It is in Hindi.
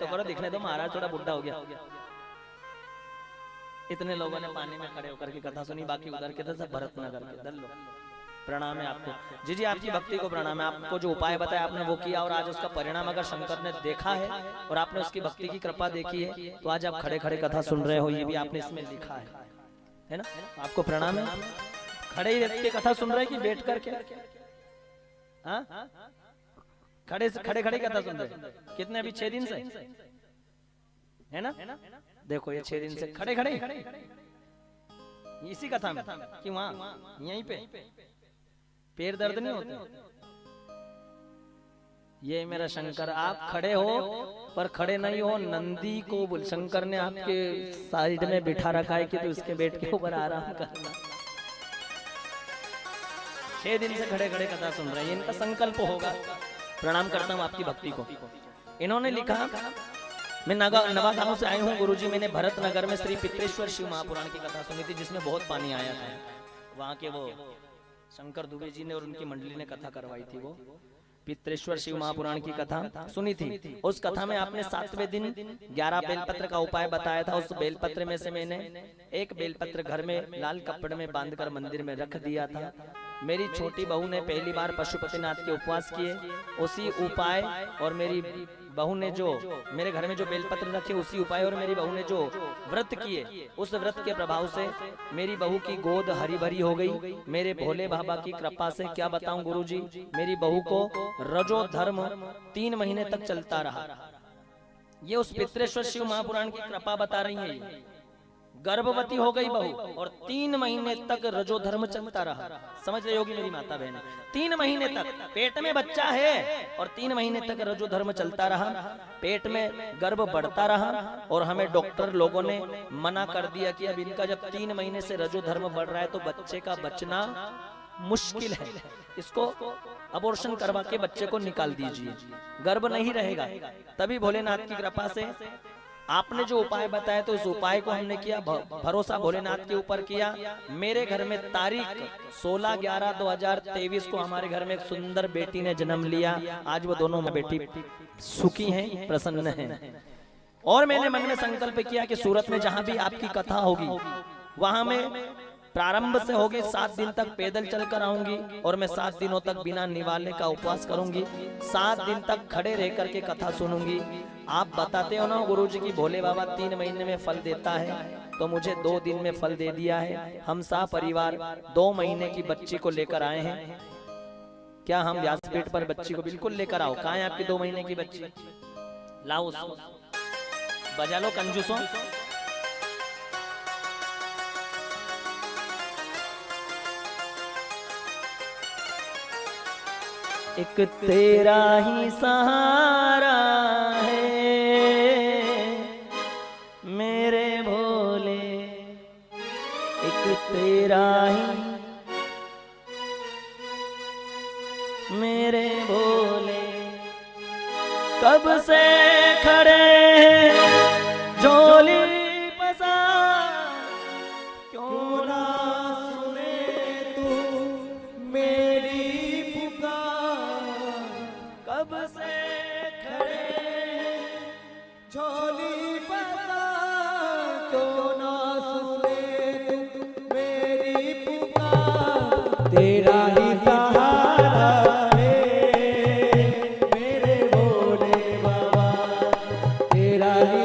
तो करो, दिखने दो, महाराज थोड़ा बुढ़ा हो गया। इतने लोगों ने पानी में खड़े होकर के कथा सुनी, बाकी उधर के सब भरतनगर के दल लोग। प्रणाम है आपको जी जी, आपकी भक्ति को प्रणाम है। आपको जो उपाय बताया आपने वो किया, और आज उसका परिणाम अगर शंकर ने देखा है और आपने उसकी भक्ति की कृपा देखी है, तो आज आप खड़े खड़े कथा सुन रहे हो, ये भी आपने इसमें लिखा है ना। आपको प्रणाम है। खड़े ही रहते कथा सुन रहे कि बैठ करके? खड़े खड़े खड़े कथा सुन रहे कितने? अभी 6 दिन से है ना। देखो ये 6 दिन से खड़े खड़े इसी कथा में कि वहां यहीं पे पैर दर्द नहीं होते? ये मेरा शंकर, आप खड़े हो पर खड़े नहीं हो। नंदी को बोल, शंकर ने आपके साइड में बिठा रखा है कि तो उसके बेट के ऊपर आराम करना। 6 दिन से खड़े खड़े कथा सुन रहे हैं, इनका संकल्प होगा। प्रणाम करता हूँ आपकी भक्ति को। इन्होंने लिखा, मैं नवागांव से आई हूँ गुरुजी, मैंने भरतनगर में श्री पित्रेश्वर शिव महापुराण की कथा सुनी थी, जिसमें बहुत पानी आया था। वहाँ के वो शंकर दुबे जी ने और उनकी मंडली ने कथा करवाई थी। वो पित्रेश्वर शिव महापुराण की कथा सुनी थी। उस कथा में आपने 7वें दिन 11 बेलपत्र का उपाय बताया था। उस बेलपत्र में से मैंने एक बेलपत्र घर में लाल कपड़े में बांधकर मंदिर में रख दिया था। मेरी छोटी बहू ने पहली बार पशुपतिनाथ के उपवास किए, उसी उपाय, और मेरी बहू ने जो मेरे घर में जो बेलपत्र रखे उसी उपाय, और मेरी बहू ने जो व्रत किए उस व्रत के प्रभाव से मेरी बहू की गोद हरी भरी हो गई। मेरे भोले बाबा की कृपा से क्या बताऊं गुरुजी, मेरी बहू को रजो धर्म 3 महीने तक चलता रहा। ये उस पित्रेश्वर शिव महापुराण की कृपा बता रही है। गर्भवती हो गई बहू और 3 महीने तक रजो धर्म चलता रहा। समझ रही होगी मेरी माता बहन, 3 महीने तक पेट में बच्चा है और 3 महीने तक रजो धर्म चलता रहा। पेट में गर्भ बढ़ता रहा और हमें डॉक्टर लोगों ने मना कर दिया कि अब इनका जब 3 महीने से रजो धर्म बढ़ रहा है तो बच्चे का बचना मुश्किल है, इसको अबॉर्शन करवा के बच्चे को निकाल दीजिए, गर्भ नहीं रहेगा। तभी भोलेनाथ की कृपा से आपने जो उपाय बताया तो उस उपाय को हमने किया, भरोसा भोलेनाथ के ऊपर किया। मेरे घर में तारीख 16/11/2023 को हमारे घर में एक सुंदर बेटी ने जन्म लिया। आज वो दोनों बेटी सुखी हैं, प्रसन्न हैं। और मैंने मन में संकल्प किया कि सूरत में जहां भी आपकी कथा होगी वहां में प्रारंभ से होगी 7 दिन तक पैदल चलकर आऊंगी और मैं 7 दिनों तक बिना निवाले का उपवास करूंगी। 7 दिन तक खड़े रह करके कथा सुनूंगी। आप बताते हो ना गुरुजी की भोले बाबा 3 महीने में फल देता है, तो मुझे 2 दिन में फल दे दिया है। हम परिवार 2 महीने की बच्ची को लेकर आए हैं। क्या हम व्यासपीठ पर बच्ची को बिल्कुल लेकर आओ। कहाँ है आपकी 2 महीने की बच्ची? लाओ उसको, बजा लो कंजूसों। एक तेरा ही सहारा है मेरे भोले, एक तेरा ही मेरे भोले। कब से खड़े झोली पसार, क्यों ना सुने तू मेरी पुकार। कब से खड़े झोली पसार, क्यों ना सुने तू मेरी पुकार। तेरा ही सहारा है मेरे भोले बाबा, तेरा ही